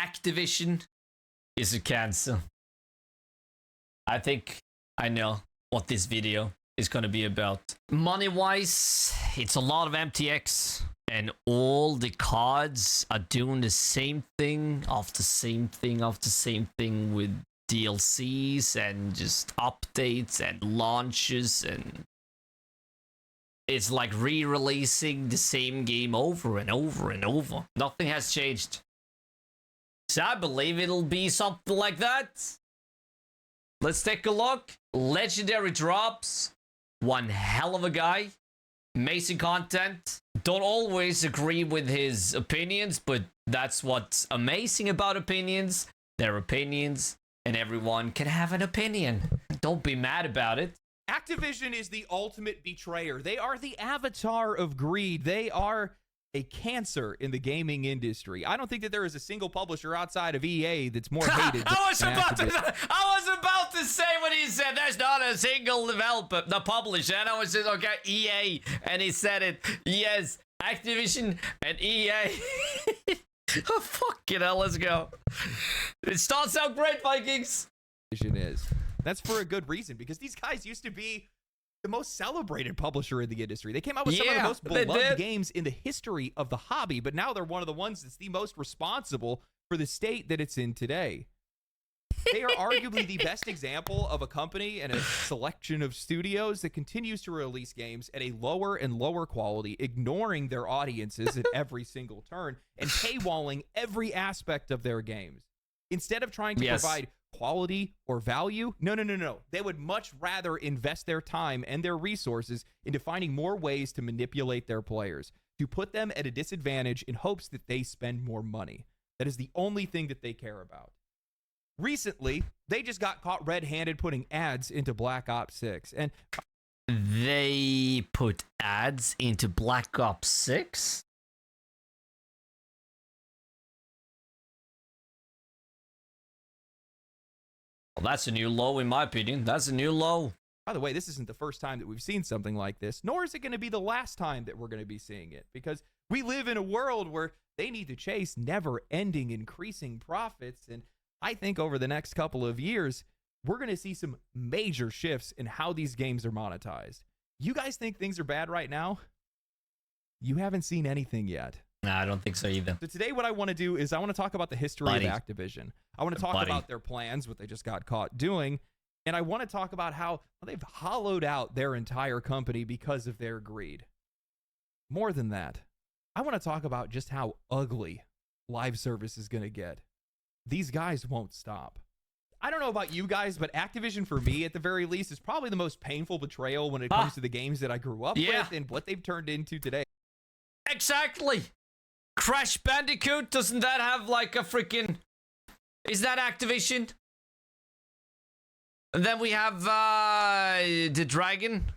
Activision is a cancer. I think I know what this video is going to be about. Money-wise, it's a lot of MTX. And all the cards are doing the same thing after same thing after same thing with DLCs and just updates and launches, and it's like re-releasing the same game over and over and over. Nothing has changed. So I believe it'll be something like that. Let's take a look. Legendary drops. One hell of a guy. Amazing content. Don't always agree with his opinions, but that's what's amazing about opinions. They're opinions, and everyone can have an opinion. Don't be mad about it. Activision is the ultimate betrayer. They are the avatar of greed. They are a cancer in the gaming industry. I don't think that there is a single publisher outside of EA that's more hated I was than about to say what he said. There's not a single developer, the publisher. And I was just, okay, EA. And he said it. Yes, Activision and EA. Oh, fucking hell, let's go. It starts out great, Vikings. Is. That's for a good reason, because these guys used to be the most celebrated publisher in the industry. They came out with some of the most beloved games in the history of the hobby, but now they're one of the ones that's the most responsible for the state that it's in today. They are arguably the best example of a company and a selection of studios that continues to release games at a lower and lower quality, ignoring their audiences at every single turn and paywalling every aspect of their games. Instead of trying to provide quality or value, no. They would much rather invest their time and their resources into finding more ways to manipulate their players, to put them at a disadvantage in hopes that they spend more money. That is the only thing that they care about. Recently, they just got caught red-handed putting ads into Black Ops 6. And they put ads into Black Ops 6? Well, that's a new low in my opinion. That's a new low. By the way, this isn't the first time that we've seen something like this, nor is it going to be the last time that we're going to be seeing it, because we live in a world where they need to chase never-ending increasing profits. And I think over the next couple of years, we're going to see some major shifts in how these games are monetized. You guys think things are bad right now? You haven't seen anything yet. No, I don't think so either. So today what I want to do is I want to talk about the history of Activision. I want to talk about their plans, what they just got caught doing, and I want to talk about how they've hollowed out their entire company because of their greed. More than that, I want to talk about just how ugly live service is going to get. These guys won't stop. I don't know about you guys, but Activision, for me, at the very least, is probably the most painful betrayal when it comes to the games that I grew up with and what they've turned into today. Exactly. Crash Bandicoot, doesn't that have like a freaking... Is that Activision? And then we have the dragon.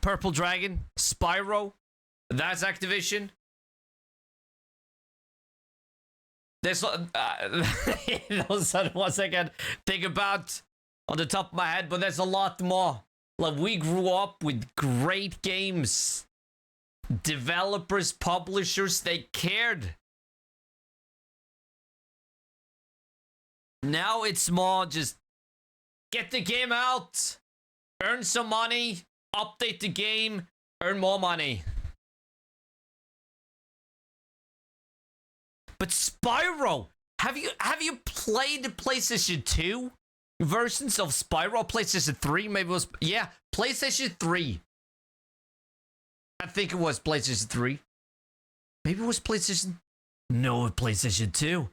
Purple Dragon. Spyro. That's Activision. There's those ones I can think about on the top of my head, but there's a lot more. Like, we grew up with great games. Developers, publishers, they cared. Now it's more just get the game out, earn some money, update the game, earn more money. But Spyro, have you played the PlayStation 2 versions of Spyro? PlayStation 3, maybe it was, yeah, PlayStation 3. I think it was PlayStation 3. Maybe it was PlayStation... No, PlayStation 2.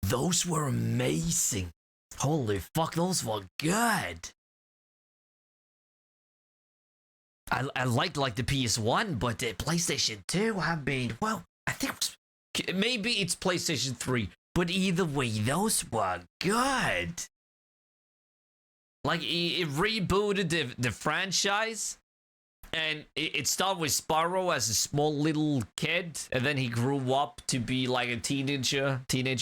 Those were amazing. Holy fuck, those were good. I liked like the PS1, but the PlayStation 2, I mean, well, I think it was, maybe it's PlayStation 3, but either way, those were good. Like, it rebooted the franchise. And it started with Spyro as a small little kid, and then he grew up to be like a teenager,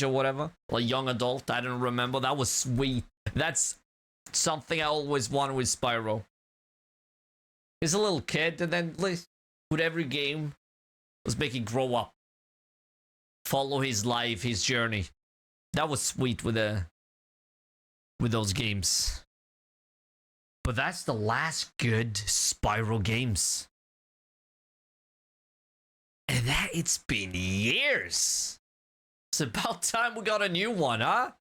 whatever, like young adult. I don't remember. That was sweet. That's something I always wanted with Spyro. He's a little kid, and then with every game, was making grow up. follow his life, his journey. That was sweet with those games. But that's the last good Spyro games. And that it's been years. It's about time we got a new one, huh?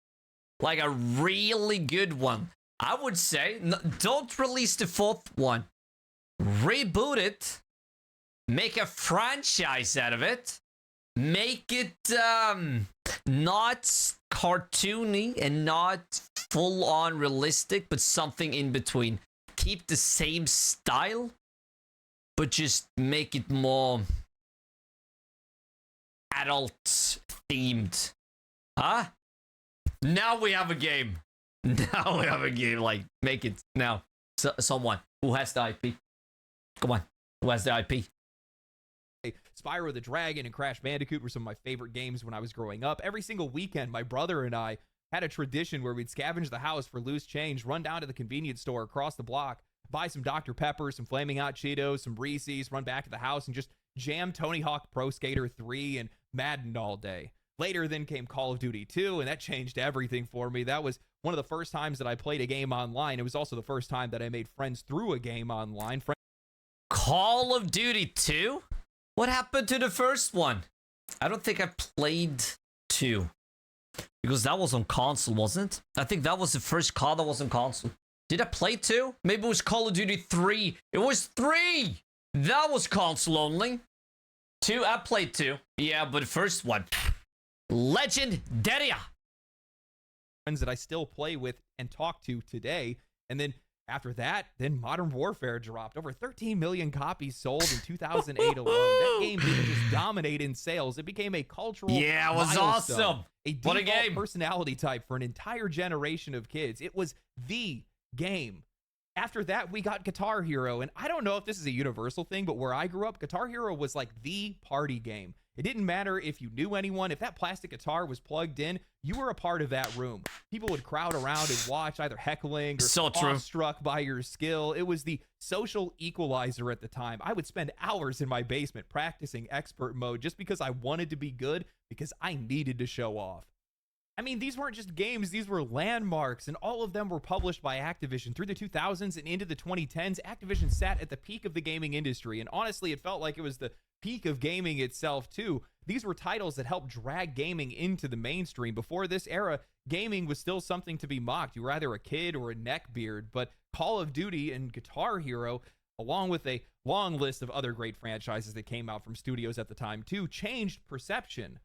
Like a really good one. I would say, don't release the fourth one. Reboot it. Make a franchise out of it. Make it not cartoony and not full-on realistic, but something in between. Keep the same style, but just make it more adult-themed. Huh? Now we have a game. Now we have a game. Like, make it now. Someone who has the IP. Come on. Who has the IP? Spyro the Dragon and Crash Bandicoot were some of my favorite games when I was growing up. Every single weekend, my brother and I had a tradition where we'd scavenge the house for loose change, run down to the convenience store across the block, buy some Dr. Pepper, some Flaming Hot Cheetos, some Reese's, run back to the house, and just jam Tony Hawk Pro Skater 3 and Madden all day. Later then came Call of Duty 2, and that changed everything for me. That was one of the first times that I played a game online. It was also the first time that I made friends through a game online. Call of Duty 2? What happened to the first one? I don't think I played 2. Because that was on console, wasn't it? I think that was the first COD that was on console. Did I play 2? Maybe it was Call of Duty 3. It was 3! That was console only. 2, I played 2. Yeah, but the first one. Legendary. Friends that I still play with and talk to today. And then after that, then Modern Warfare dropped. Over 13 million copies sold in 2008 alone. That game didn't just dominate in sales. It became a cultural it was milestone. awesome. What a game. Personality type for an entire generation of kids. It was the game. After that, we got Guitar Hero. And I don't know if this is a universal thing, but where I grew up, Guitar Hero was like the party game. It didn't matter if you knew anyone. If that plastic guitar was plugged in, you were a part of that room. People would crowd around and watch, either heckling or awestruck by your skill. It was the social equalizer at the time. I would spend hours in my basement practicing expert mode just because I wanted to be good, because I needed to show off. I mean, these weren't just games, these were landmarks, and all of them were published by Activision. Through the 2000s and into the 2010s, Activision sat at the peak of the gaming industry, and honestly, it felt like it was the peak of gaming itself, too. These were titles that helped drag gaming into the mainstream. Before this era, gaming was still something to be mocked. You were either a kid or a neckbeard, but Call of Duty and Guitar Hero, along with a long list of other great franchises that came out from studios at the time, too, changed perception.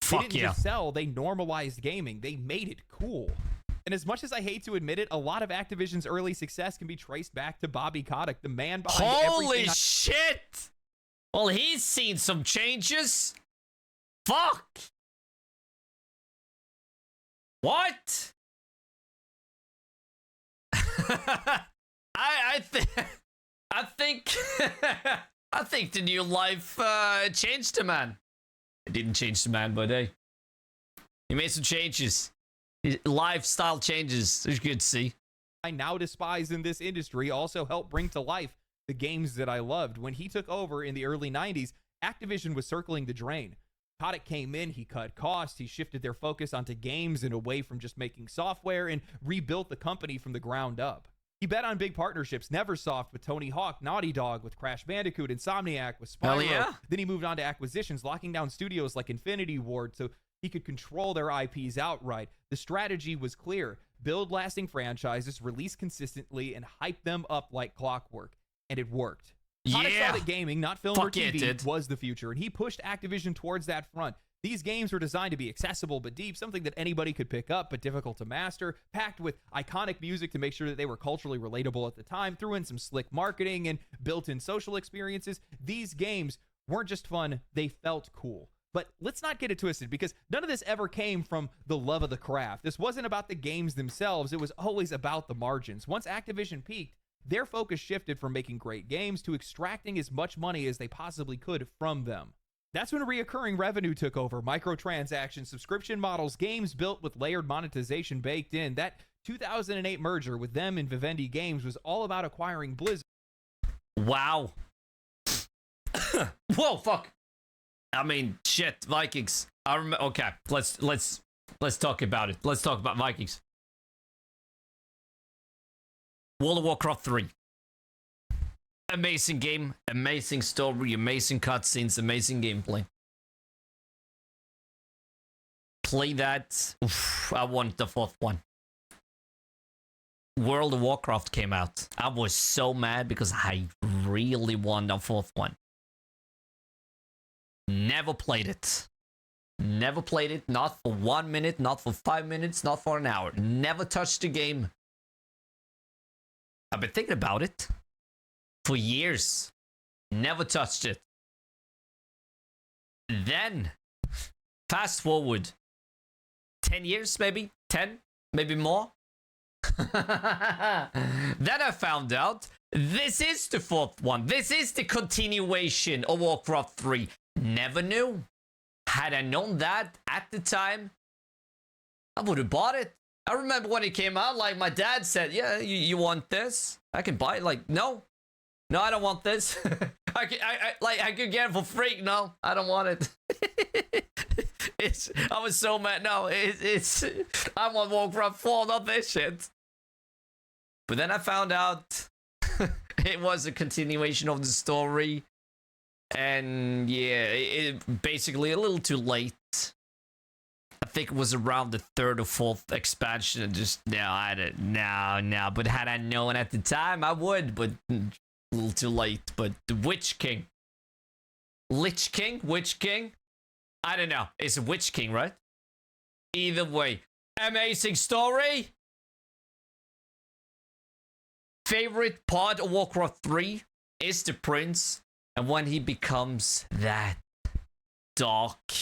They didn't just sell, they normalized gaming. They made it cool. And as much as I hate to admit it, a lot of Activision's early success can be traced back to Bobby Kotick, the man behind everything. Holy shit! Well, he's seen some changes. Fuck! What? I think I think the new life changed the man. It didn't change the man, but hey, he made some changes. His lifestyle changes. It's good to see. I now despise in this industry also helped bring to life the games that I loved. When he took over in the early 90s, Activision was circling the drain. Kotick came in, he cut costs, he shifted their focus onto games and away from just making software, and rebuilt the company from the ground up. He bet on big partnerships, Neversoft with Tony Hawk, Naughty Dog with Crash Bandicoot, Insomniac with Spyro. Yeah. Then he moved on to acquisitions, locking down studios like Infinity Ward so he could control their IPs outright. The strategy was clear. Build lasting franchises, release consistently, and hype them up like clockwork. And it worked. Kotick saw that gaming, not film or TV, was the future, and he pushed Activision towards that front. These games were designed to be accessible but deep, something that anybody could pick up but difficult to master, packed with iconic music to make sure that they were culturally relatable at the time, threw in some slick marketing and built-in social experiences. These games weren't just fun, they felt cool. But let's not get it twisted, because none of this ever came from the love of the craft. This wasn't about the games themselves, it was always about the margins. Once Activision peaked, their focus shifted from making great games to extracting as much money as they possibly could from them. That's when reoccurring revenue took over, microtransactions, subscription models, games built with layered monetization baked in. That 2008 merger with them and Vivendi Games was all about acquiring Blizzard. Wow. Whoa, fuck. I mean, shit, Vikings. I remember. Okay, let's talk about it. Let's talk about Vikings. World of Warcraft 3. Amazing game, amazing story, amazing cutscenes, amazing gameplay. Play that. Oof, I want the 4th one. World of Warcraft came out. I was so mad because I really want the 4th one. Never played it. Never played it. Not for 1 minute, not for 5 minutes, not for an hour. Never touched the game. I've been thinking about it for years. Never touched it. Then, fast forward 10 years, maybe 10, maybe more. Then I found out this is the 4th one. This is the continuation of Warcraft 3. Never knew. Had I known that at the time, I would have bought it. I remember when it came out, like my dad said, yeah, you want this? I can buy it. Like, no, I don't want this. I could get it for free. No, I don't want it. I was so mad. No, I want Warcraft 4, not this shit. But then I found out it was a continuation of the story. And yeah, it basically a little too late. I think it was around the 3rd or 4th expansion. And just, no. But had I known at the time, I would. But a little too late. But the Witch King. Lich King? Witch King? I don't know. It's a Witch King, right? Either way. Amazing story. Favorite part of Warcraft 3 is the prince. And when he becomes that dark,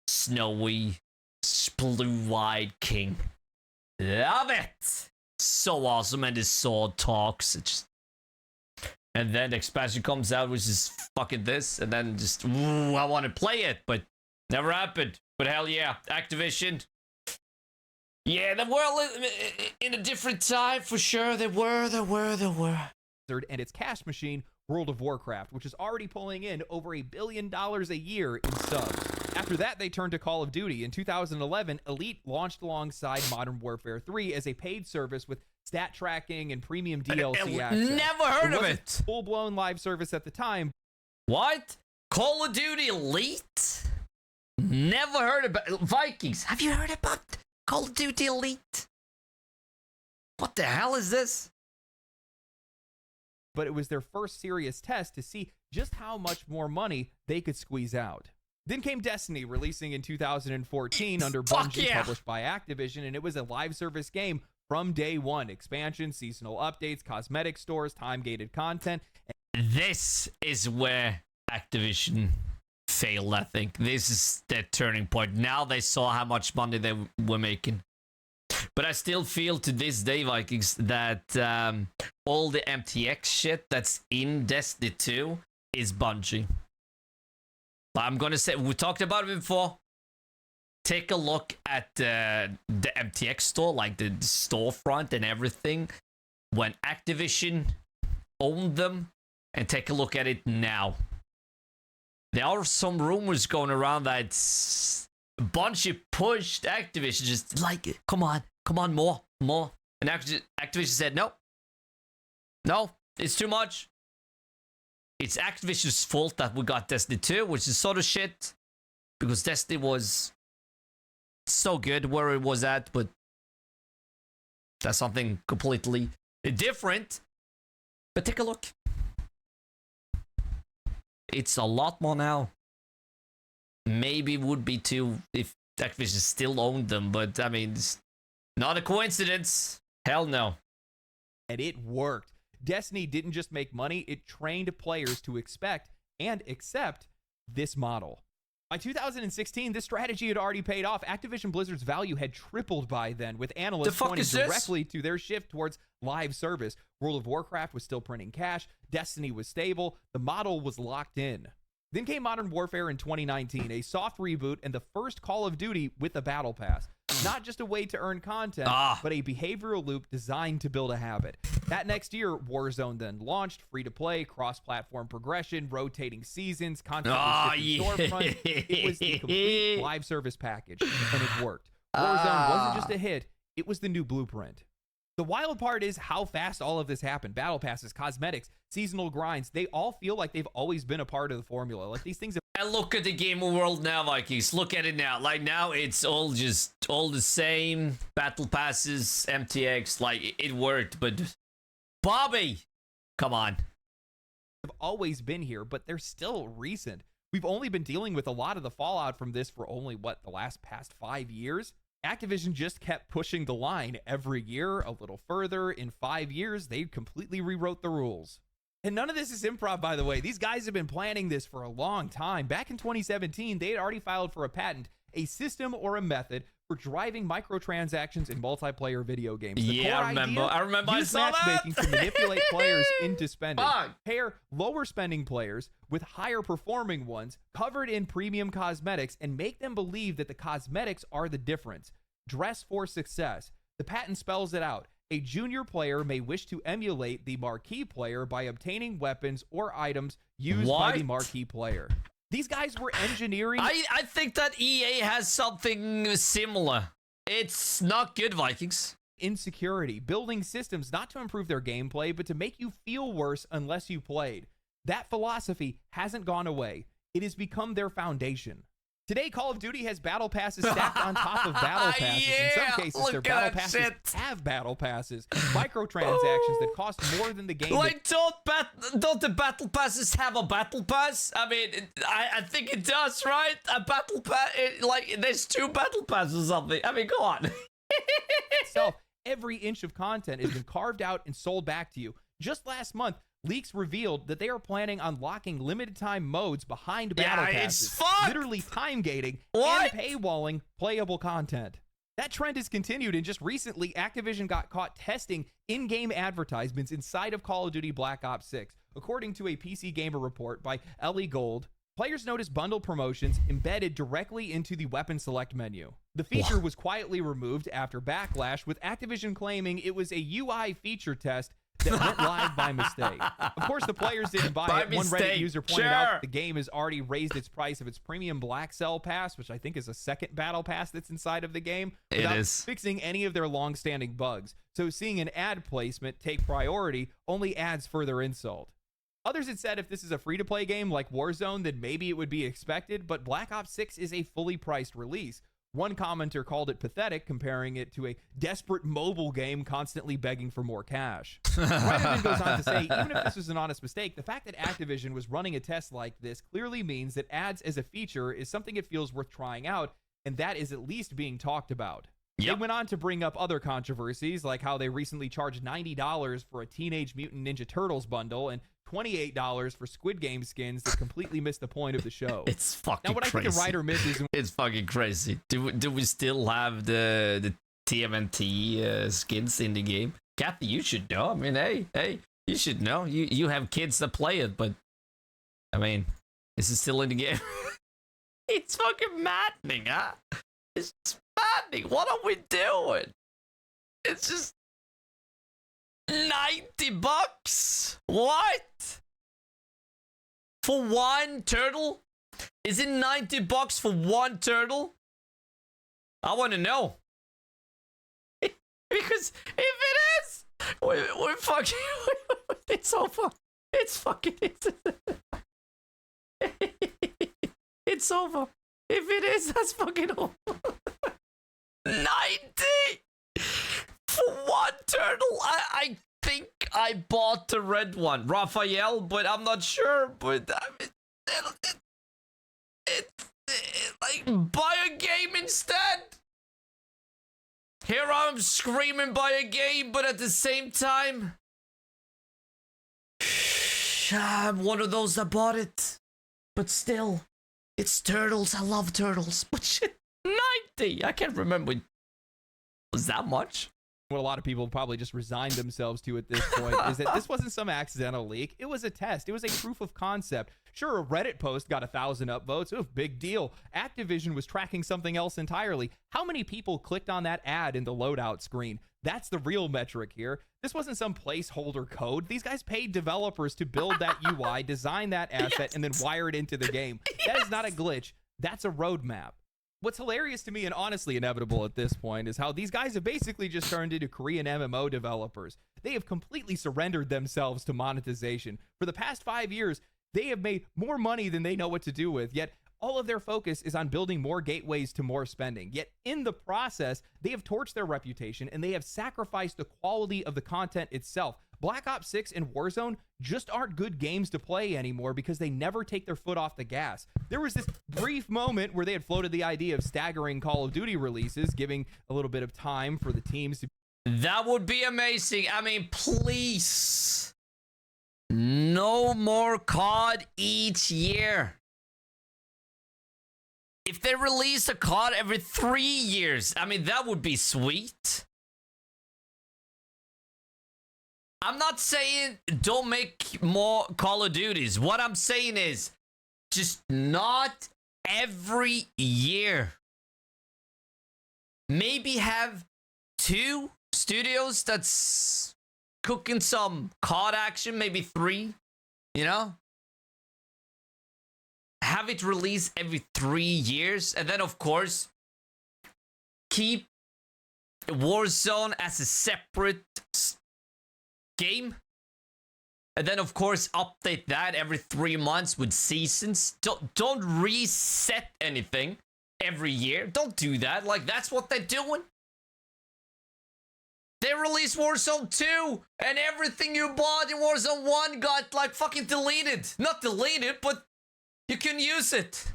snowy, blue-eyed king. Love it! So awesome. And his sword talks. And then the expansion comes out, which is fucking this. And then just, ooh, I want to play it. But never happened. But hell yeah, Activision. Yeah, they were in a different time for sure. They were. And its cash machine, World of Warcraft, which is already pulling in over $1 billion a year in subs. After that, they turned to Call of Duty. In 2011, Elite launched alongside Modern Warfare 3 as a paid service with stat tracking and premium DLC access. Never heard of it. Full-blown live service at the time. What? Call of Duty Elite? Never heard about Vikings. Have you heard about Call of Duty Elite? What the hell is this? But it was their first serious test to see just how much more money they could squeeze out. Then came Destiny, releasing in 2014 under Bungie, published by Activision, and it was a live service game from day one. Expansion, seasonal updates, cosmetic stores, time-gated content. This is where Activision failed, I think. This is their turning point. Now they saw how much money they were making. But I still feel to this day, Vikings, that all the MTX shit that's in Destiny 2 is Bungie. I'm going to say, we talked about it before. Take a look at the MTX store, like the storefront and everything, when Activision owned them, and take a look at it now. There are some rumors going around that Bungie pushed Activision, just like, come on, more. And Activision said, no, it's too much. It's Activision's fault that we got Destiny 2, which is sort of shit, because Destiny was so good where it was at, but that's something completely different. But take a look. It's a lot more now. Maybe would be too if Activision still owned them, but I mean, it's not a coincidence. Hell no. And it worked. Destiny didn't just make money, it trained players to expect and accept this model. By 2016, this strategy had already paid off. Activision Blizzard's value had tripled by then, with analysts pointing directly to their shift towards live service. World of Warcraft was still printing cash, Destiny was stable, the model was locked in. Then came Modern Warfare in 2019, a soft reboot and the first Call of Duty with a battle pass. Not just a way to earn content, but a behavioral loop designed to build a habit. That next year, Warzone then launched, free-to-play, cross-platform progression, rotating seasons, constantly shifting storefront. It was the complete live service package, and it worked. Warzone wasn't just a hit, it was the new blueprint. The wild part is how fast all of this happened. Battle passes, cosmetics, seasonal grinds, they all feel like they've always been a part of the formula. Like these things have. And look at the gamer world now, Vikings. Look at it now. Like now it's all the same. Battle passes, MTX, like it worked, but Bobby, come on. Have always been here, but they're still recent. We've only been dealing with a lot of the fallout from this for only, the past 5 years? Activision just kept pushing the line every year a little further. In 5 years, they completely rewrote the rules. And none of this is improv, by the way. These guys have been planning this for a long time. Back in 2017, they had already filed for a patent, a system or a method for driving microtransactions in multiplayer video games. Yeah, I remember. I saw matchmaking to manipulate players into spending. Pair lower spending players with higher performing ones covered in premium cosmetics and make them believe that the cosmetics are the difference. Dress for success. The patent spells it out. A junior player may wish to emulate the marquee player by obtaining weapons or items used by the marquee player. These guys were engineering. I think that EA has something similar. It's not good, Vikings. Insecurity, building systems not to improve their gameplay, but to make you feel worse unless you played. That philosophy hasn't gone away. It has become their foundation. Today, Call of Duty has battle passes stacked on top of battle passes. Yeah, in some cases, their battle passes have battle passes. Microtransactions that cost more than the game. Like, don't the battle passes have a battle pass? I mean, I think it does, right? A battle pass, like, there's 2 battle passes or something. I mean, go on. Itself, every inch of content has been carved out and sold back to you. Just last month, leaks revealed that they are planning on locking limited time modes behind battle passes, literally time gating and paywalling playable content. That trend has continued, and just recently, Activision got caught testing in-game advertisements inside of Call of Duty Black Ops 6. According to a PC Gamer report by Ellie Gold, players noticed bundle promotions embedded directly into the weapon select menu. The feature was quietly removed after backlash, with Activision claiming it was a UI feature test that went live by mistake. Of course, the players didn't buy it. One Reddit user pointed out that the game has already raised its price of its premium Black Cell Pass, which I think is a second battle pass that's inside of the game, without fixing any of their long-standing bugs. So seeing an ad placement take priority only adds further insult. Others had said if this is a free-to-play game like Warzone, then maybe it would be expected, but Black Ops 6 is a fully priced release. One commenter called it pathetic, comparing it to a desperate mobile game constantly begging for more cash. Reddit goes on to say, even if this was an honest mistake, the fact that Activision was running a test like this clearly means that ads as a feature is something it feels worth trying out, and that is at least being talked about. They went on to bring up other controversies, like how they recently charged $90 for a Teenage Mutant Ninja Turtles bundle and $28 for Squid Game skins that completely missed the point of the show. It's fucking now, what crazy. I think a writer misses. It's fucking crazy. Do we still have the TMNT skins in the game? Kathy, you should know. I mean, hey, you should know. You have kids that play it, but I mean, is it still in the game? It's fucking maddening, huh? It's just maddening. What are we doing? It's just $90. What? For one turtle? Is it $90 for one turtle? I want to know. Because if it is, we're fucking. It's over. It's fucking. It's over. If it is, that's fucking over. 90 for one turtle. I think I bought the red one, Raphael, but I'm not sure. But like, buy a game instead. Here I'm screaming buy a game, but at the same time, I'm one of those that bought it. But still, it's turtles. I love turtles. But shit, 90. I can't remember. Was that much? what a lot of people probably just resigned themselves to at this point is that this wasn't some accidental leak. It was a test. It was a proof of concept. Sure, a Reddit post got 1,000 upvotes. Oof, big deal. Activision was tracking something else entirely. How many people clicked on that ad in the loadout screen? That's the real metric here. This wasn't some placeholder code. These guys paid developers to build that UI, design that asset, and then wire it into the game. That is not a glitch. That's a roadmap. What's hilarious to me and honestly inevitable at this point is how these guys have basically just turned into Korean MMO developers. They have completely surrendered themselves to monetization. For the past 5 years, they have made more money than they know what to do with, yet all of their focus is on building more gateways to more spending. Yet in the process, they have torched their reputation and they have sacrificed the quality of the content itself. Black Ops 6 and Warzone just aren't good games to play anymore because they never take their foot off the gas. There was this brief moment where they had floated the idea of staggering Call of Duty releases, giving a little bit of time for the teams to... That would be amazing. I mean, please. No more COD each year. If they release a COD every 3 years, I mean, that would be sweet. I'm not saying don't make more Call of Duties. What I'm saying is just not every year. Maybe have 2 studios that's cooking some COD action, maybe 3, you know? Have it released every 3 years, and then of course keep Warzone as a separate game, and then of course update that every 3 months with seasons. Don't reset anything every year. Don't do that. Like, that's what they're doing. They released Warzone 2 and everything you bought in Warzone 1 got like fucking deleted. Not deleted, but you can use it.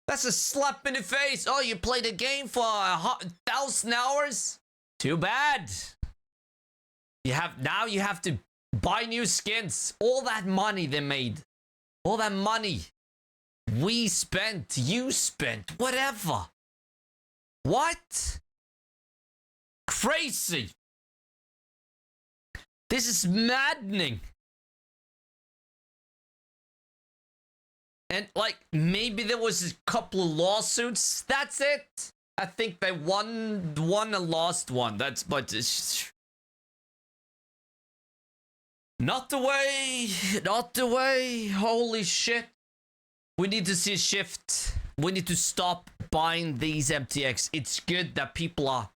That's a slap in the face. Oh, you played a game for 1,000 hours? Too bad. You have to buy new skins. All that money they made. All that money we spent, you spent, whatever. What? Crazy. This is maddening. And like, maybe there was a couple of lawsuits. That's it. I think they won and lost one. But it's not the way. Not the way. Holy shit. We need to see a shift. We need to stop buying these MTX. It's good that people are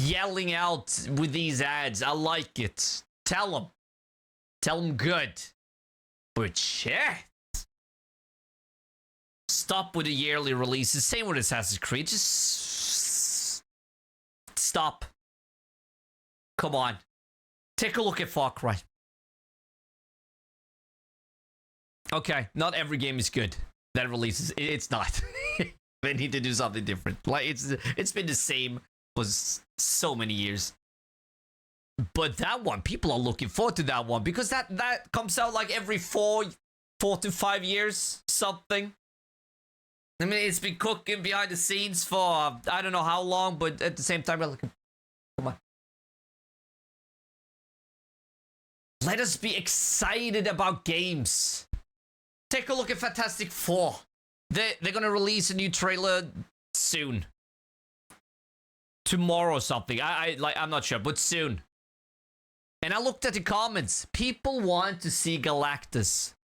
yelling out with these ads. I like it. Tell them. Tell them good. But shit. Stop with the yearly releases. Same with Assassin's Creed. Just stop. Come on. Take a look at Far Cry. Okay, not every game is good that releases. It's not. They need to do something different. Like, it's been the same for so many years. But that one, people are looking forward to that one because that comes out like every 4 to 5 years, something. I mean, it's been cooking behind the scenes for I don't know how long, but at the same time, we're like, come on. Let us be excited about games. Take a look at Fantastic Four. They're gonna release a new trailer soon. Tomorrow or something. I'm not sure, but soon. And I looked at the comments. People want to see Galactus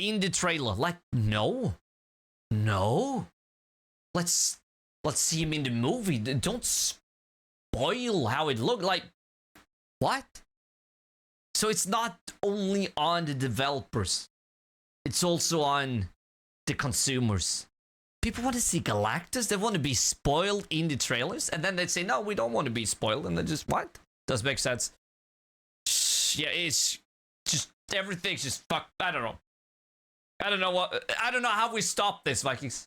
in the trailer. Like, no. Let's see him in the movie. Don't spoil how it looked. Like, what? So it's not only on the developers. It's also on the consumers. People want to see Galactus. They want to be spoiled in the trailers. And then they say, no, we don't want to be spoiled. And then just, what? Does make sense. Yeah, it's just, everything's just fuck. I don't know. I don't know how we stop this, Vikings.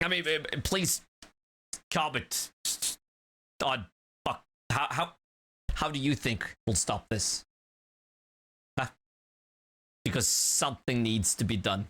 I mean, please comment on fuck. How do you think we'll stop this? Huh? Because something needs to be done.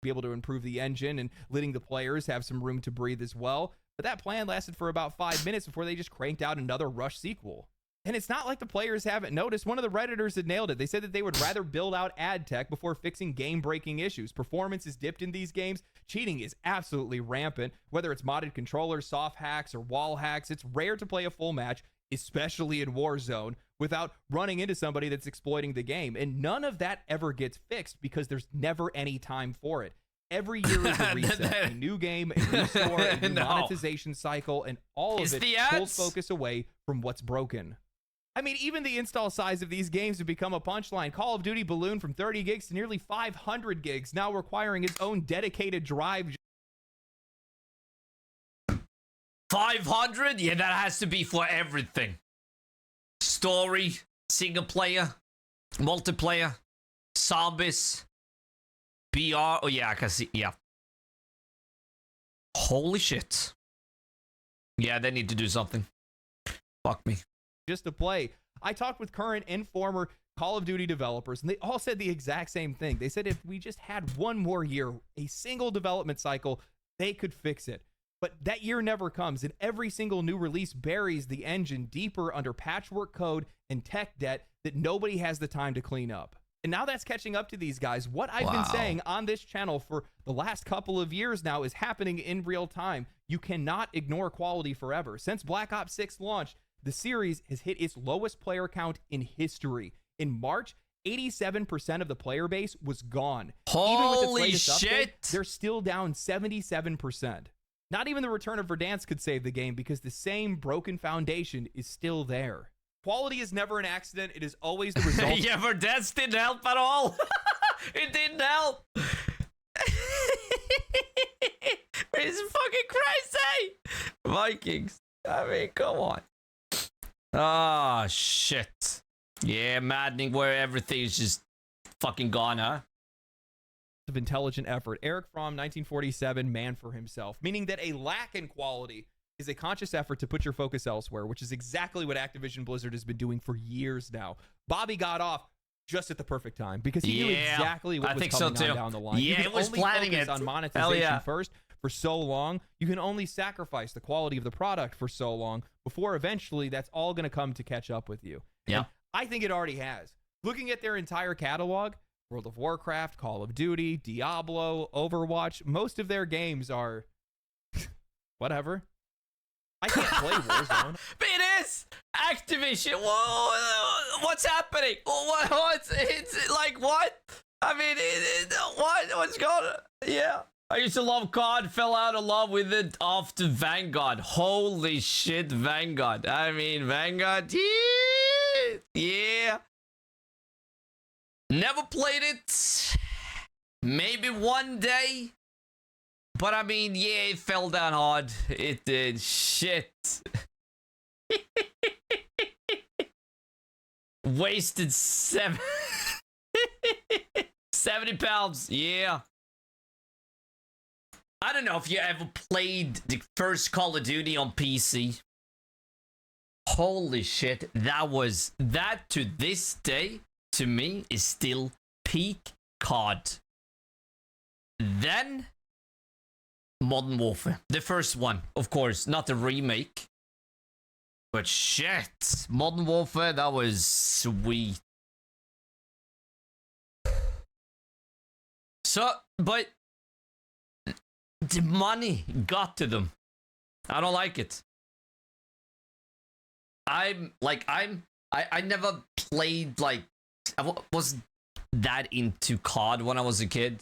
be able to improve the engine and letting the players have some room to breathe as well. But that plan lasted for about 5 minutes before they just cranked out another Rush sequel. And it's not like the players haven't noticed. One of the Redditors had nailed it. They said that they would rather build out ad tech before fixing game-breaking issues. Performance is dipped in these games. Cheating is absolutely rampant. Whether it's modded controllers, soft hacks, or wall hacks, it's rare to play a full match, especially in Warzone, without running into somebody that's exploiting the game. And none of that ever gets fixed because there's never any time for it. Every year is a reset, a new game, a new store, a new monetization cycle, and all of it pulls focus away from what's broken. I mean, even the install size of these games have become a punchline. Call of Duty ballooned from 30 gigs to nearly 500 gigs, now requiring its own dedicated drive. 500? Yeah, that has to be for everything. Story, single player, multiplayer, zombies, BR. Oh, yeah, I can see. Yeah. Holy shit. Yeah, they need to do something. Fuck me. Just to play. I talked with current and former Call of Duty developers, and they all said the exact same thing. They said if we just had one more year, a single development cycle, they could fix it. But that year never comes, and every single new release buries the engine deeper under patchwork code and tech debt that nobody has the time to clean up. And now that's catching up to these guys. What I've been saying on this channel for the last couple of years now is happening in real time. You cannot ignore quality forever. Since Black Ops 6 launched, the series has hit its lowest player count in history. In March, 87% of the player base was gone. Holy even with its latest shit! Update, they're still down 77%. Not even the return of Verdansk could save the game because the same broken foundation is still there. Quality is never an accident. It is always the result. Yeah, Verdansk didn't help at all. It didn't help. It's fucking crazy. Vikings. I mean, come on. Oh, shit. Yeah, maddening where everything is just fucking gone, huh? Of intelligent effort. Eric Fromm, 1947, man for himself, meaning that a lack in quality is a conscious effort to put your focus elsewhere, which is exactly what Activision Blizzard has been doing for years now. Bobby got off just at the perfect time because he knew exactly what was coming on down the line. Yeah, it was planning it. On monetization first for so long. You can only sacrifice the quality of the product for so long before eventually that's all going to come to catch up with you. Yeah, I think it already has. Looking at their entire catalog, World of Warcraft, Call of Duty, Diablo, Overwatch, most of their games are whatever. I can't play Warzone. But it is Activision. Whoa, what's happening? It's like what? I mean, what's going on? Yeah. I used to love COD, fell out of love with it after Vanguard. Holy shit, Vanguard. I mean, Vanguard, yeah. Never played it. Maybe one day. But I mean, yeah, it fell down hard. It did. Shit. Wasted 70 pounds. Yeah. I don't know if you ever played the first Call of Duty on PC. Holy shit. That to this day, to me, is still peak COD. Then Modern Warfare. The first one, of course, not the remake. But shit, Modern Warfare, that was sweet. So, but the money got to them. I don't like it. I never played, like, I wasn't that into COD when I was a kid.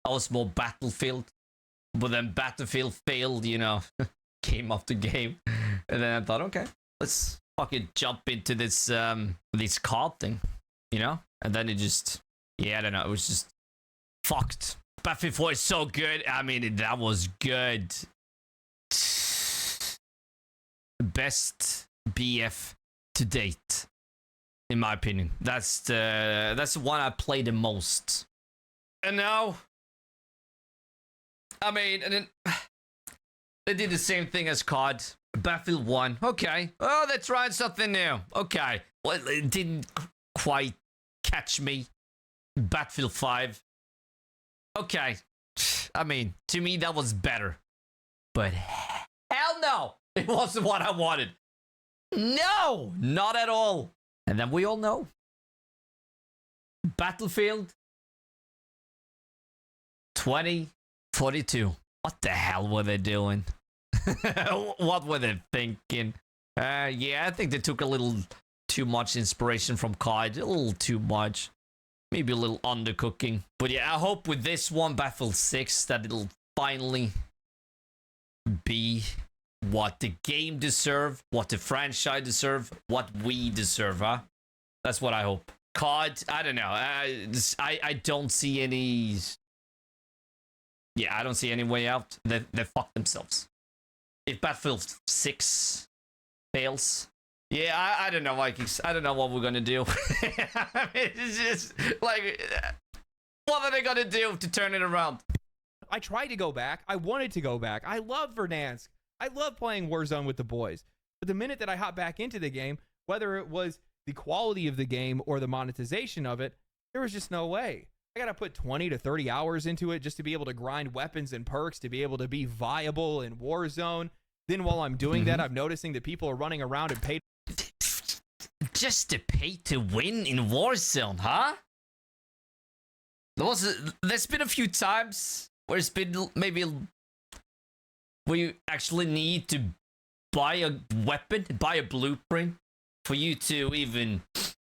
I was more Battlefield. But then Battlefield failed, you know, came off the game. And then I thought, okay, let's fucking jump into this COD thing, you know? And then it just, yeah, I don't know, it was just fucked. Battlefield 4 is so good. I mean, that was good. Best BF to date, in my opinion. That's the one I played the most. And now, I mean, and then they did the same thing as COD. Battlefield 1. Okay. Oh, they're trying something new. Okay. Well, it didn't quite catch me. Battlefield 5. Okay. I mean, to me, that was better. But hell no, it wasn't what I wanted. No, not at all. And then we all know. Battlefield 2042. What the hell were they doing? What were they thinking? Yeah, I think they took a little too much inspiration from COD. A little too much. Maybe a little undercooking. But yeah, I hope with this one, Battlefield 6, that it'll finally be what the game deserve, what the franchise deserve, what we deserve, huh? That's what I hope. COD, I don't know. I don't see any... Yeah, I don't see any way out. They fucked themselves. If Battlefield 6 fails... Yeah, I don't know, Vikings. I don't know what we're gonna do. I mean, it's just like, what are they gonna do to turn it around? I tried to go back. I wanted to go back. I love Verdansk. I love playing Warzone with the boys. But the minute that I hop back into the game, whether it was the quality of the game or the monetization of it, there was just no way. I gotta put 20 to 30 hours into it just to be able to grind weapons and perks, to be able to be viable in Warzone. Then while I'm doing that, I'm noticing that people are running around and paid. Just to pay to win in Warzone, huh? There's been a few times where it's been maybe where you actually need to buy a weapon, buy a blueprint for you to even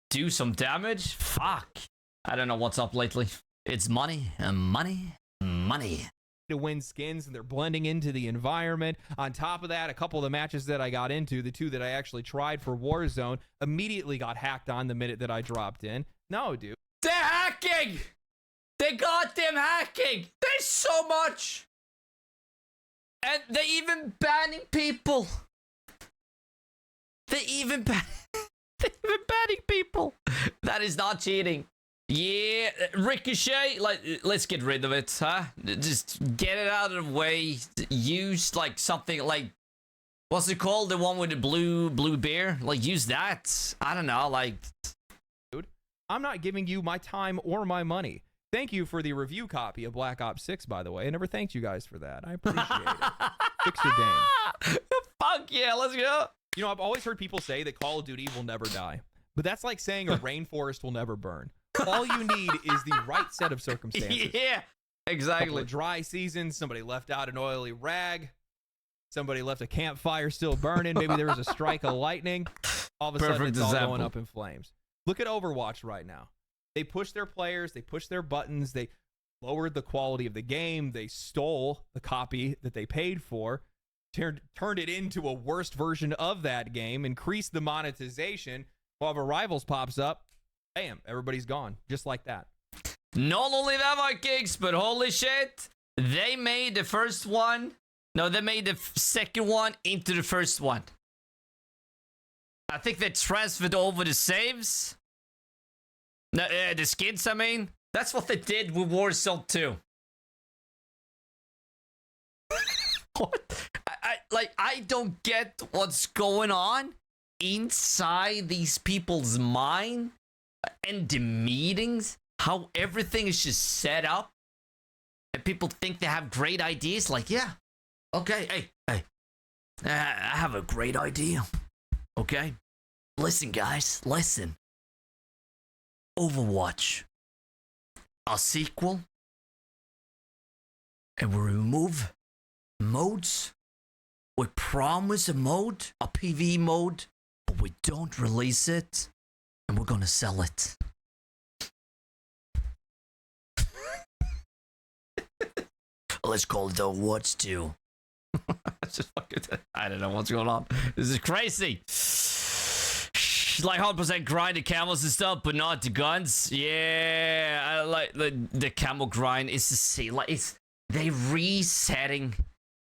do some damage. Fuck. I don't know what's up lately. It's money and money and money. To win skins, and they're blending into the environment. On top of that, a couple of the matches that I got into, the two that I actually tried for Warzone, immediately got hacked on the minute that I dropped in. No, dude. They're hacking! They got them hacking! There's so much! And they're even banning people. They're even banning people. That is not cheating. Yeah, Ricochet, like, let's get rid of it, huh? Just get it out of the way. Use, like, something like, what's it called? The one with the blue bear? Like, use that. I don't know, like... Dude, I'm not giving you my time or my money. Thank you for the review copy of Black Ops 6, by the way. I never thanked you guys for that. I appreciate it. Fix your game. Fuck yeah, let's go. You know, I've always heard people say that Call of Duty will never die. But that's like saying a rainforest will never burn. All you need is the right set of circumstances. Yeah, exactly. Dry seasons, somebody left out an oily rag, somebody left a campfire still burning, maybe there was a strike of lightning. All of a sudden, it's all going up in flames. Look at Overwatch right now. They pushed their players, they pushed their buttons, they lowered the quality of the game, they stole the copy that they paid for, turned it into a worse version of that game, increased the monetization. While the Rivals pops up, bam, everybody's gone. Just like that. Not only that, Vikings, but holy shit, they made the first one. No, they made the second one into the first one. I think they transferred over the saves. No, the skins, I mean. That's what they did with Warzone 2. What? I don't get what's going on inside these people's mind and the meetings, how everything is just set up and people think they have great ideas. Like, yeah, okay, hey, I have a great idea. Okay, listen, guys, listen. Overwatch, a sequel, and we remove modes. We promise a mode, a PvE mode, but we don't release it, and we're gonna sell it. Let's call it Overwatch 2. I don't know what's going on. This is crazy. Like 100% grind the camos and stuff, but not the guns. Yeah, I like the camo grind. It's the same. Like they resetting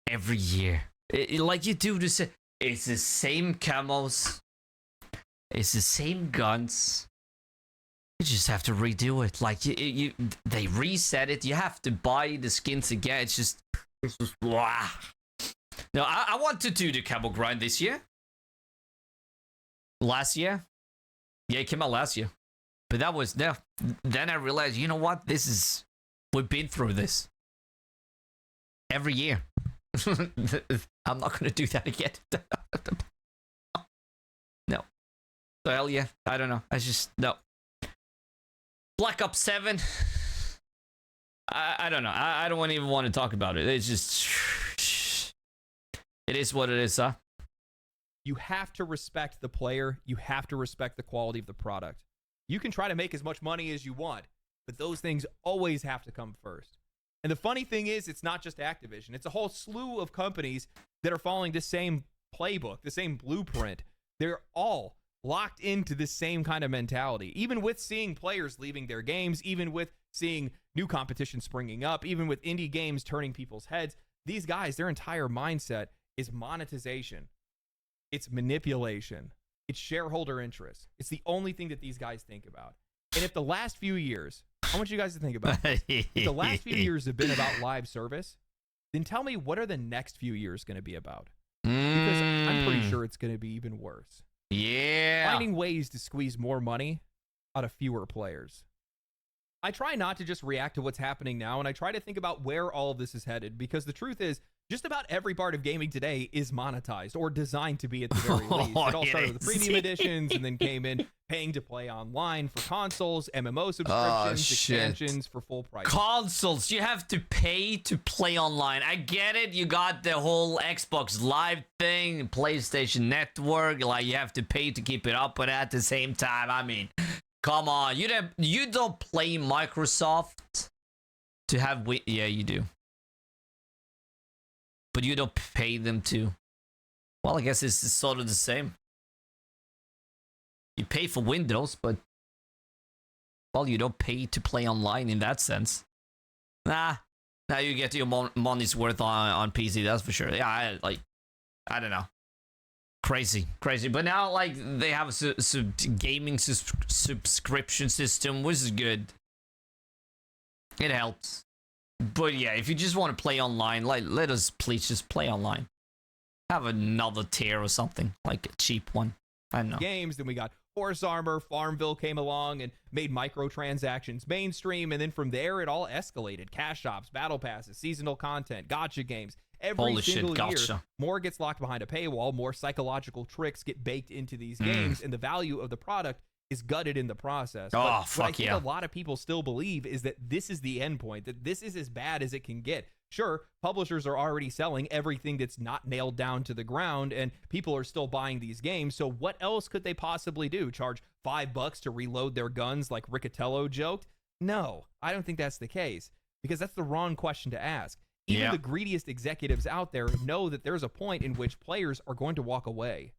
every year. Like you do this. It's the same camos. It's the same guns. You just have to redo it. Like they reset it. You have to buy the skins again. It's just wow. No, I want to do the camo grind this year. Last year? Yeah, it came out last year. But that was, then I realized, you know what? We've been through this. every year. I'm not going to do that again. No. So hell yeah. I don't know. I just, no. Black Ops 7. I don't know. I don't even want to talk about it. It's just, it is what it is, huh? You have to respect the player. You have to respect the quality of the product. You can try to make as much money as you want, but those things always have to come first. And the funny thing is, it's not just Activision. It's a whole slew of companies that are following the same playbook, the same blueprint. They're all locked into this same kind of mentality. Even with seeing players leaving their games, even with seeing new competition springing up, even with indie games turning people's heads, these guys, their entire mindset is monetization. It's manipulation. It's shareholder interest. It's the only thing that these guys think about. And if the last few years, I want you guys to think about this. If the last few years have been about live service, then tell me, what are the next few years going to be about? Because I'm pretty sure it's going to be even worse. Yeah. Finding ways to squeeze more money out of fewer players. I try not to just react to what's happening now, and I try to think about where all of this is headed, because the truth is, just about every part of gaming today is monetized, or designed to be at the very least. It all started with the premium editions, and then came in paying to play online for consoles, MMO subscriptions, expansions for full price. Consoles, you have to pay to play online. I get it. You got the whole Xbox Live thing, PlayStation Network. Like, you have to pay to keep it up, but at the same time, I mean, come on. You don't play Microsoft to have... Yeah, you do. But you don't pay them to. Well, I guess it's sort of the same. You pay for Windows, but... Well, you don't pay to play online in that sense. Nah. Now you get your money's worth on PC, that's for sure. Yeah, I don't know. Crazy. But now, like, they have a gaming subscription system, which is good. It helps. But yeah, if you just want to play online, like, let us please just play online. Have another tier or something, like a cheap one. I don't know. Games, then we got Horse Armor, Farmville came along and made microtransactions mainstream, and then from there it all escalated. Cash shops, battle passes, seasonal content, gacha games. Every single year, more gets locked behind a paywall, more psychological tricks get baked into these games, and the value of the product is gutted in the process. Oh, but fuck I think a lot of people still believe is that this is the end point, that this is as bad as it can get. Sure, publishers are already selling everything that's not nailed down to the ground, and people are still buying these games, so what else could they possibly do? Charge $5 to reload their guns like Riccatello joked? No, I don't think that's the case, because that's the wrong question to ask. Even the greediest executives out there know that there's a point in which players are going to walk away.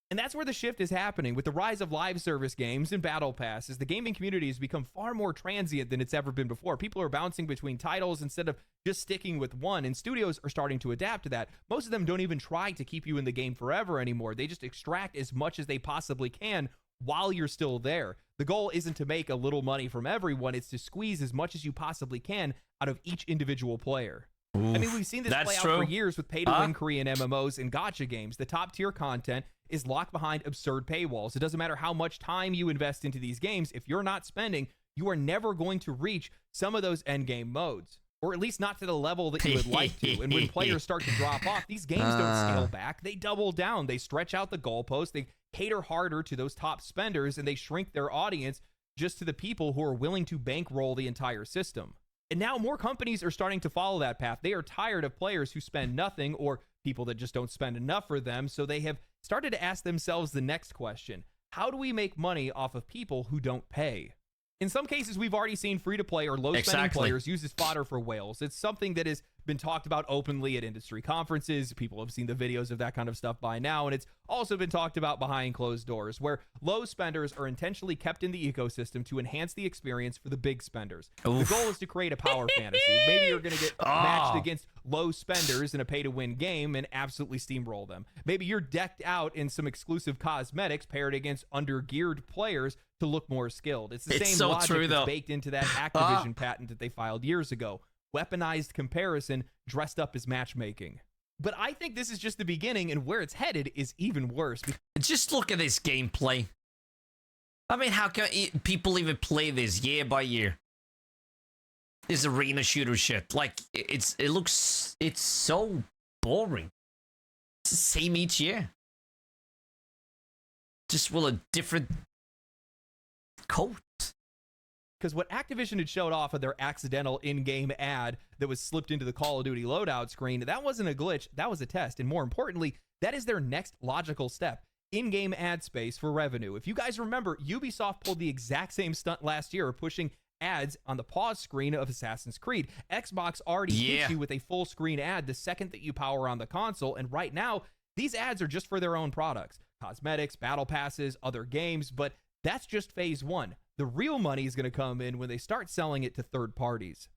And that's where the shift is happening. With the rise of live service games and battle passes, the gaming community has become far more transient than it's ever been before. People are bouncing between titles instead of just sticking with one, and studios are starting to adapt to that. Most of them don't even try to keep you in the game forever anymore. They just extract as much as they possibly can while you're still there. The goal isn't to make a little money from everyone, it's to squeeze as much as you possibly can out of each individual player. Oof, I mean, we've seen this play out for years with pay-to-win Korean MMOs and gacha games. The top-tier content is locked behind absurd paywalls. It doesn't matter how much time you invest into these games. If you're not spending, you are never going to reach some of those endgame modes, or at least not to the level that you would like to. And when players start to drop off, these games don't scale back. They double down. They stretch out the goalposts. They cater harder to those top spenders, and they shrink their audience just to the people who are willing to bankroll the entire system. And now more companies are starting to follow that path. They are tired of players who spend nothing, or people that just don't spend enough for them. So they have started to ask themselves the next question: how do we make money off of people who don't pay? In some cases, we've already seen free-to-play or low-spending players use as fodder for whales. It's something that has been talked about openly at industry conferences. People have seen the videos of that kind of stuff by now, and it's also been talked about behind closed doors, where low spenders are intentionally kept in the ecosystem to enhance the experience for the big spenders. Oof. The goal is to create a power fantasy. Maybe you're going to get matched against low spenders in a pay-to-win game and absolutely steamroll them. Maybe you're decked out in some exclusive cosmetics paired against under-geared players to look more skilled. It's the same logic that's baked into that Activision patent that they filed years ago. Weaponized comparison dressed up as matchmaking. But I think this is just the beginning, and where it's headed is even worse. Just look at this gameplay. I mean, how can people even play this year by year? this arena shooter shit. Like, it's so boring. It's the same each year. Just with a different coat. Because what Activision had showed off of their accidental in-game ad that was slipped into the Call of Duty loadout screen, that wasn't a glitch, that was a test. And more importantly, that is their next logical step. In-game ad space for revenue. If you guys remember, Ubisoft pulled the exact same stunt last year, pushing ads on the pause screen of Assassin's Creed. Xbox already hits you with a full screen ad the second that you power on the console, and right now, these ads are just for their own products. Cosmetics, battle passes, other games, but that's just phase one. The real money is going to come in when they start selling it to third parties.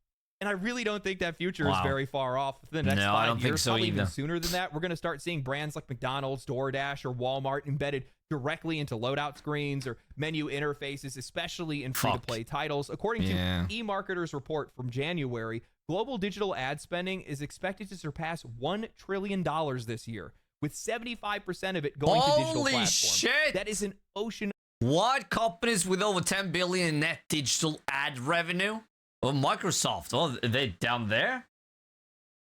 And I really don't think that future is very far off. For the next 5 years, probably even sooner than that, we're going to start seeing brands like McDonald's, DoorDash, or Walmart embedded directly into loadout screens or menu interfaces, especially in free-to-play titles. According to eMarketer's report from January, global digital ad spending is expected to surpass $1 trillion this year, with 75% of it going to digital platforms. Holy shit! That is an ocean. What? Companies with over 10 billion in net digital ad revenue? Well, Microsoft, oh, they're down there?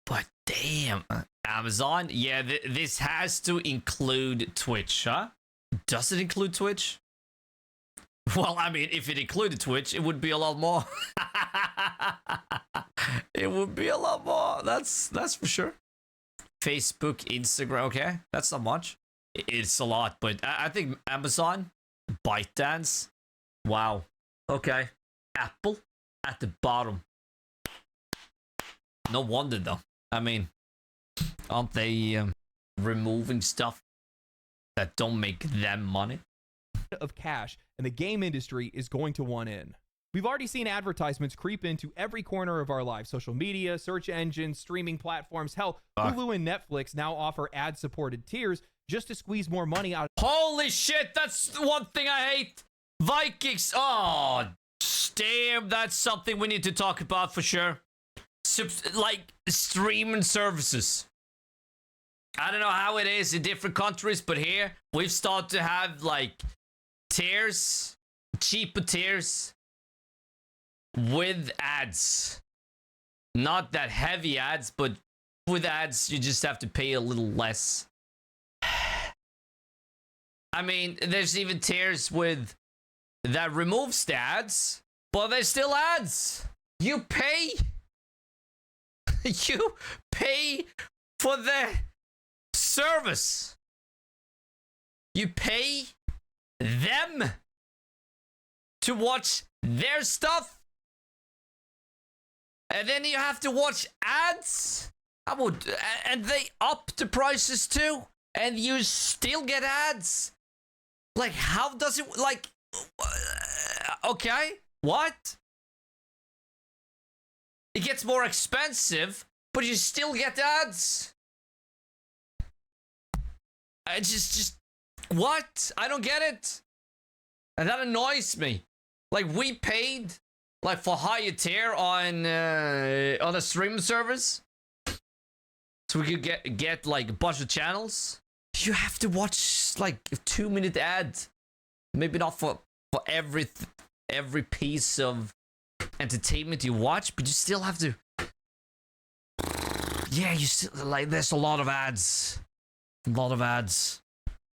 But damn, Amazon? Yeah, this has to include Twitch, huh? Does it include Twitch? Well, I mean, if it included Twitch, it would be a lot more. It would be a lot more. That's for sure. Facebook, Instagram, okay. That's not much. It's a lot, but I think Amazon, ByteDance, wow. Okay. Apple at the bottom. No wonder, though. I mean, aren't they removing stuff that don't make them money? Of cash, and the game industry is going to want in. We've already seen advertisements creep into every corner of our lives. Social media, search engines, streaming platforms. Hell, Hulu and Netflix now offer ad-supported tiers just to squeeze more money out. Holy shit, that's one thing I hate. Vikings. Oh, damn, that's something we need to talk about for sure. Like streaming services. I don't know how it is in different countries, but here we've started to have like tiers, cheaper tiers with ads. Not that heavy ads, but with ads, you just have to pay a little less. I mean, there's even tiers with that removes the ads, but there's still ads. You pay. You pay for the service. You pay them to watch their stuff, and then you have to watch ads. And they up the prices too, and you still get ads. Like, how does it, like, okay, what? It gets more expensive, but you still get ads. I just, what? I don't get it. And that annoys me. Like, we paid, like, for higher tier on a streaming service, so we could get like a bunch of channels. You have to watch like a 2-minute ad. Maybe not for every piece of entertainment you watch, but you still have to. Yeah, you still, like, there's a lot of ads. A lot of ads.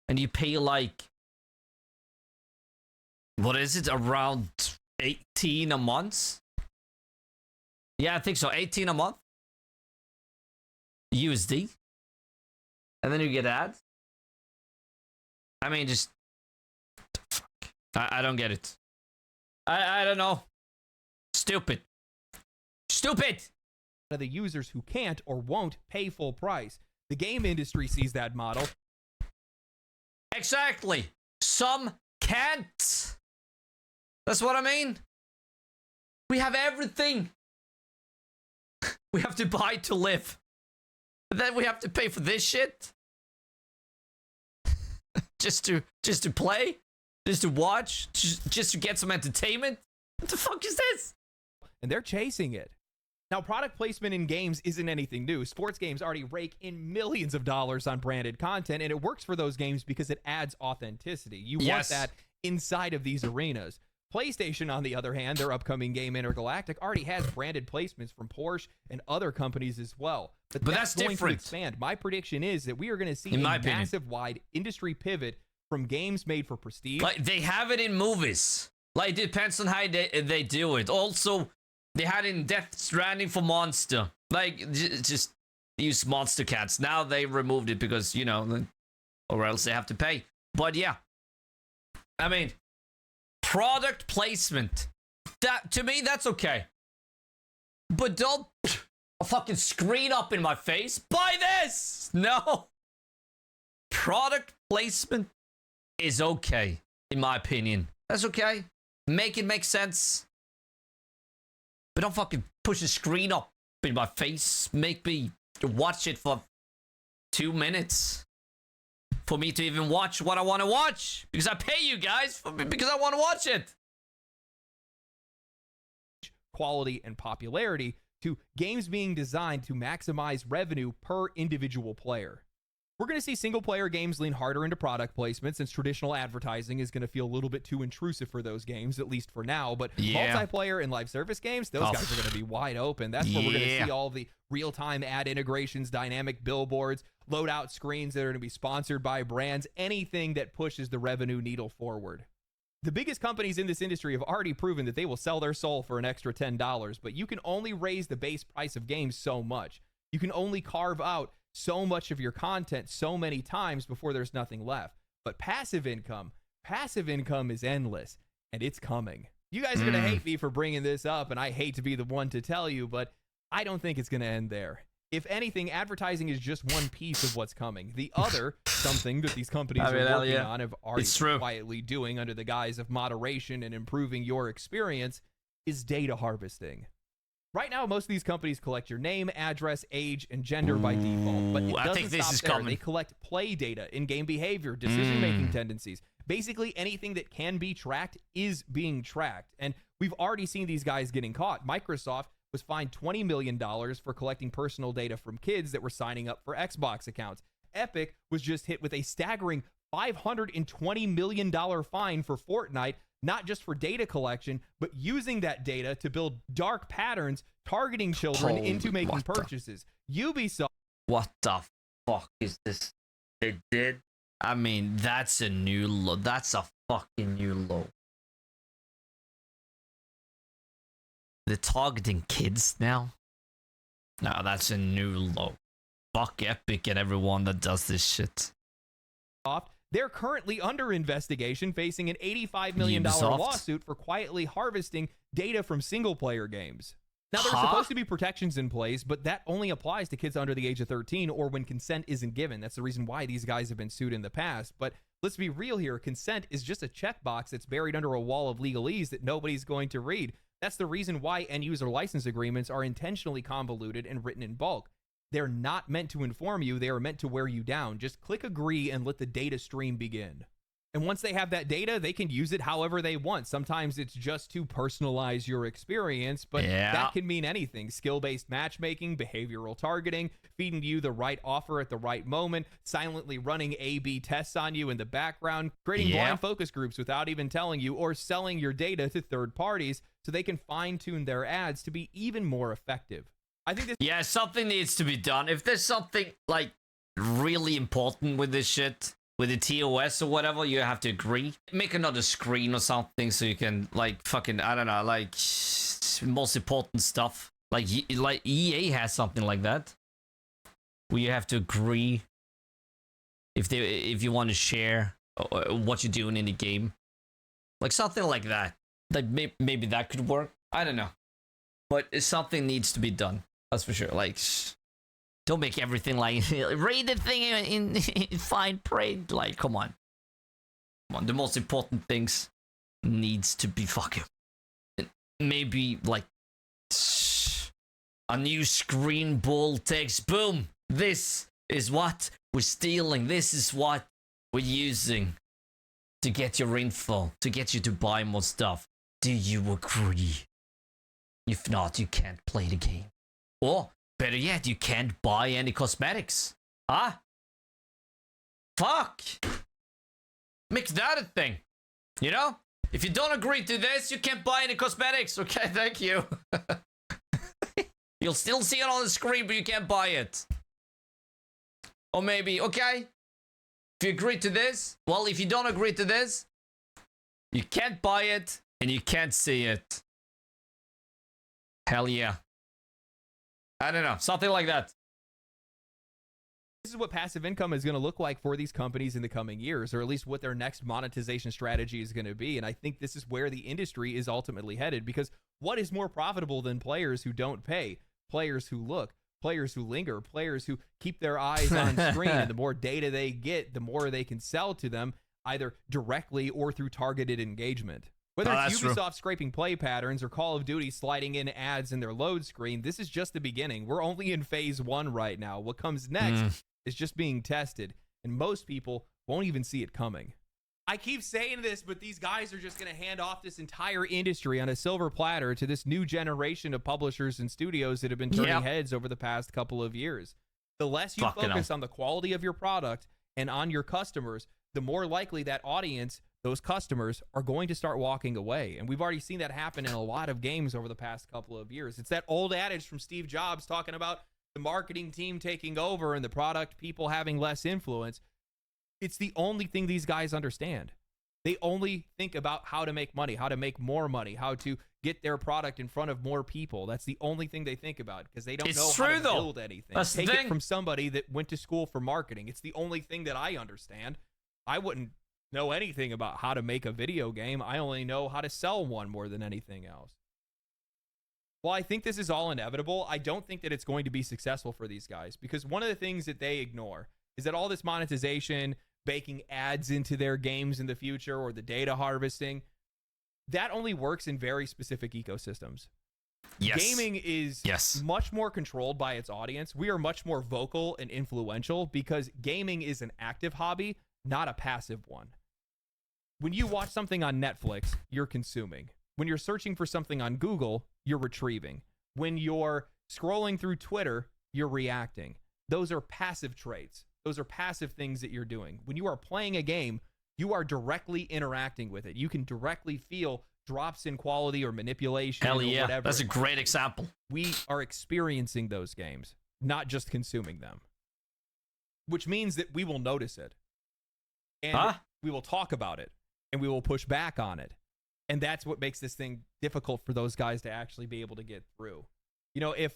And you pay like, what is it, around 18 a month? Yeah, I think so. 18 a month. USD. And then you get ads. I mean, just, fuck. I don't get it. I don't know. Stupid. Stupid. The users who can't or won't pay full price. The game industry sees that model. Exactly. Some can't. That's what I mean. We have everything. We have to buy to live. But then we have to pay for this shit. just to play, just to watch, just to get some entertainment. What the fuck is this? And they're chasing it. Now, product placement in games isn't anything new. Sports games already rake in millions of dollars on branded content, and it works for those games because it adds authenticity. You want that inside of these arenas. PlayStation, on the other hand, their upcoming game Intergalactic already has branded placements from Porsche and other companies as well. But that's going different. to expand. My prediction is that we are going to see a massive wide industry pivot from games made for prestige. Like, they have it in movies. Like, it depends on how they do it. Also, they had it in Death Stranding for Monster. Like, just use monster cats. Now they removed it because, you know, or else they have to pay. But yeah, I mean, product placement. That, to me, that's okay. But don't fucking screen up in my face. Buy this! No. Product placement is okay, in my opinion. That's okay. Make it make sense. But don't fucking push a screen up in my face. Make me watch it for 2 minutes. For me to even watch what I want to watch. Because I pay you guys because I want to watch it. Quality and popularity to games being designed to maximize revenue per individual player. We're going to see single-player games lean harder into product placement since traditional advertising is going to feel a little bit too intrusive for those games, at least for now. But multiplayer and live service games, those guys are going to be wide open. That's where we're going to see all the real-time ad integrations, dynamic billboards, loadout screens that are going to be sponsored by brands, anything that pushes the revenue needle forward. The biggest companies in this industry have already proven that they will sell their soul for an extra $10, but you can only raise the base price of games so much. You can only carve out so much of your content so many times before there's nothing left. But passive income is endless, and it's coming. You guys are going to hate me for bringing this up, and I hate to be the one to tell you, but I don't think it's going to end there. If anything, advertising is just one piece of what's coming. The other, something that these companies are working on, have already quietly doing under the guise of moderation and improving your experience, is data harvesting. Right now, most of these companies collect your name, address, age, and gender by default, but it doesn't stop there. They collect play data, in-game behavior, decision-making tendencies. Basically, anything that can be tracked is being tracked, and we've already seen these guys getting caught. Microsoft was fined $20 million for collecting personal data from kids that were signing up for Xbox accounts. Epic was just hit with a staggering $520 million fine for Fortnite, not just for data collection, but using that data to build dark patterns targeting children into making purchases. Ubisoft. What the fuck is this? They did? I mean, that's a new low. That's a fucking new low. They're targeting kids now? No, that's a new low. Fuck Epic and everyone that does this shit. They're currently under investigation, facing an $85 million lawsuit for quietly harvesting data from single-player games. Now, there are supposed to be protections in place, but that only applies to kids under the age of 13 or when consent isn't given. That's the reason why these guys have been sued in the past. But let's be real here. Consent is just a checkbox that's buried under a wall of legalese that nobody's going to read. That's the reason why end-user license agreements are intentionally convoluted and written in bulk. They're not meant to inform you. They are meant to wear you down. Just click agree and let the data stream begin. And once they have that data, they can use it however they want. Sometimes it's just to personalize your experience, but that can mean anything. Skill-based matchmaking, behavioral targeting, feeding you the right offer at the right moment, silently running A/B tests on you in the background, creating blind focus groups without even telling you, or selling your data to third parties so they can fine-tune their ads to be even more effective. I think this something needs to be done. If there's something like really important with this shit, with the TOS or whatever, you have to agree. Make another screen or something so you can like fucking, I don't know, like most important stuff. Like EA has something like that, where you have to agree if you want to share what you're doing in the game, like something like that. Like maybe that could work. I don't know, but something needs to be done. That's for sure. Like, don't make everything like read the thing in fine print. Like, come on. The most important things needs to be fucking maybe like a new screen ball text. Boom. This is what we're stealing. This is what we're using to get your info, to get you to buy more stuff. Do you agree? If not, you can't play the game. Or, better yet, you can't buy any cosmetics. Huh? Fuck! Make that a thing. You know? If you don't agree to this, you can't buy any cosmetics. Okay, thank you. You'll still see it on the screen, but you can't buy it. Or maybe, okay, if you agree to this, well, if you don't agree to this, you can't buy it and you can't see it. Hell yeah. I don't know, something like that. This is what passive income is going to look like for these companies in the coming years, or at least what their next monetization strategy is going to be. And I think this is where the industry is ultimately headed, because what is more profitable than players who don't pay, players who look, players who linger, players who keep their eyes on screen, and the more data they get, the more they can sell to them, either directly or through targeted engagement. Whether it's Ubisoft scraping play patterns or Call of Duty sliding in ads in their load screen, this is just the beginning. We're only in phase 1 right now. What comes next is just being tested, and most people won't even see it coming. I keep saying this, but these guys are just going to hand off this entire industry on a silver platter to this new generation of publishers and studios that have been turning heads over the past couple of years. The less you focus on the quality of your product and on your customers, the more likely that audience, those customers, are going to start walking away. And we've already seen that happen in a lot of games over the past couple of years. It's that old adage from Steve Jobs talking about the marketing team taking over and the product people having less influence. It's the only thing these guys understand. They only think about how to make money, how to make more money, how to get their product in front of more people. That's the only thing they think about, because they don't know how to build anything. Take it from somebody that went to school for marketing. It's the only thing that I understand. I wouldn't know anything about how to make a video game. I only know how to sell one more than anything else. Well, I think this is all inevitable. I don't think that it's going to be successful for these guys, because one of the things that they ignore is that all this monetization, baking ads into their games in the future, or the data harvesting, that only works in very specific ecosystems. Gaming is much more controlled by its audience. We are much more vocal and influential because gaming is an active hobby, not a passive one. When you watch something on Netflix, you're consuming. When you're searching for something on Google, you're retrieving. When you're scrolling through Twitter, you're reacting. Those are passive traits. Those are passive things that you're doing. When you are playing a game, you are directly interacting with it. You can directly feel drops in quality or manipulation or whatever. That's a great example. We are experiencing those games, not just consuming them, which means that we will notice it. And we will talk about it, and we will push back on it. And that's what makes this thing difficult for those guys to actually be able to get through. You know, if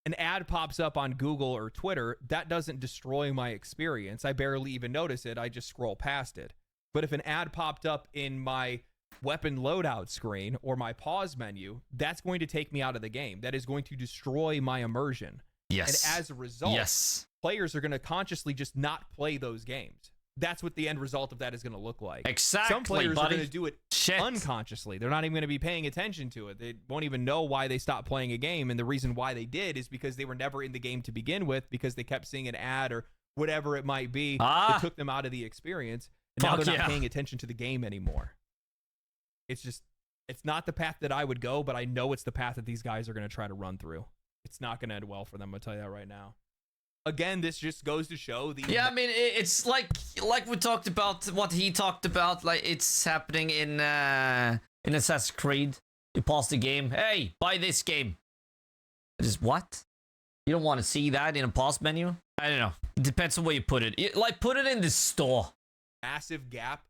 an ad pops up on Google or Twitter, that doesn't destroy my experience. I barely even notice it. I just scroll past it. But if an ad popped up in my weapon loadout screen or my pause menu, that's going to take me out of the game. That is going to destroy my immersion. Yes. And as a result, players are going to consciously just not play those games. That's what the end result of that is going to look like. Exactly, Some players are going to do it Shit. unconsciously. They're not even going to be paying attention to it. They won't even know why they stopped playing a game. And the reason why they did is because they were never in the game to begin with, because they kept seeing an ad or whatever it might be that took them out of the experience. And now they're not paying attention to the game anymore. It's just, it's not the path that I would go, but I know it's the path that these guys are going to try to run through. It's not going to end well for them. I'll tell you that right now. Again, this just goes to show the... Yeah, I mean, it's like we talked about, what he talked about, like it's happening in Assassin's Creed. You pause the game, hey, buy this game. It is what? You don't want to see that in a pause menu? I don't know. It depends on where you put it. Like, put it in the store. Massive gap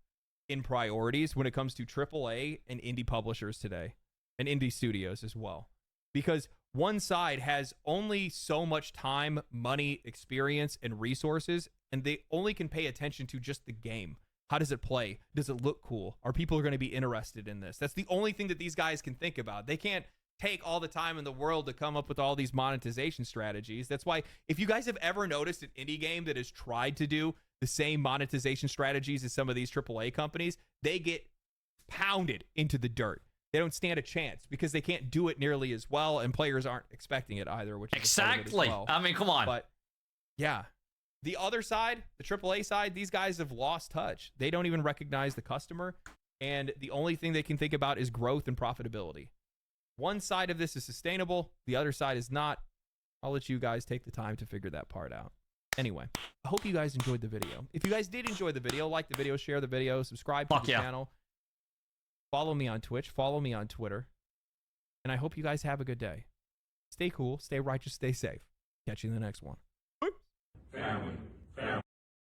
in priorities when it comes to AAA and indie publishers today, and indie studios as well. Because one side has only so much time, money, experience, and resources, and they only can pay attention to just the game. How does it play? Does it look cool? Are people going to be interested in this? That's the only thing that these guys can think about. They can't take all the time in the world to come up with all these monetization strategies. That's why, if you guys have ever noticed an indie game that has tried to do the same monetization strategies as some of these AAA companies, they get pounded into the dirt. They don't stand a chance because they can't do it nearly as well, and players aren't expecting it either, which is exactly. Well. I mean, come on. But yeah, the other side, the AAA side, these guys have lost touch. They don't even recognize the customer, and the only thing they can think about is growth and profitability. One side of this is sustainable, the other side is not. I'll let you guys take the time to figure that part out. Anyway, I hope you guys enjoyed the video. If you guys did enjoy the video, like the video, share the video, subscribe to the channel. Follow me on Twitch. Follow me on Twitter. And I hope you guys have a good day. Stay cool, stay righteous, stay safe. Catch you in the next one.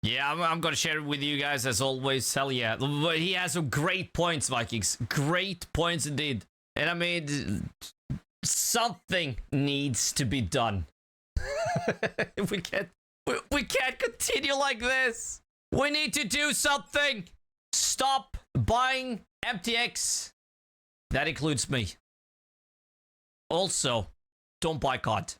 Yeah, I'm gonna share it with you guys as always. Hell yeah. But he has some great points, Vikings. Great points indeed. And I mean, something needs to be done. we can't continue like this. We need to do something. Stop buying MTX. That includes me. Also, don't boycott.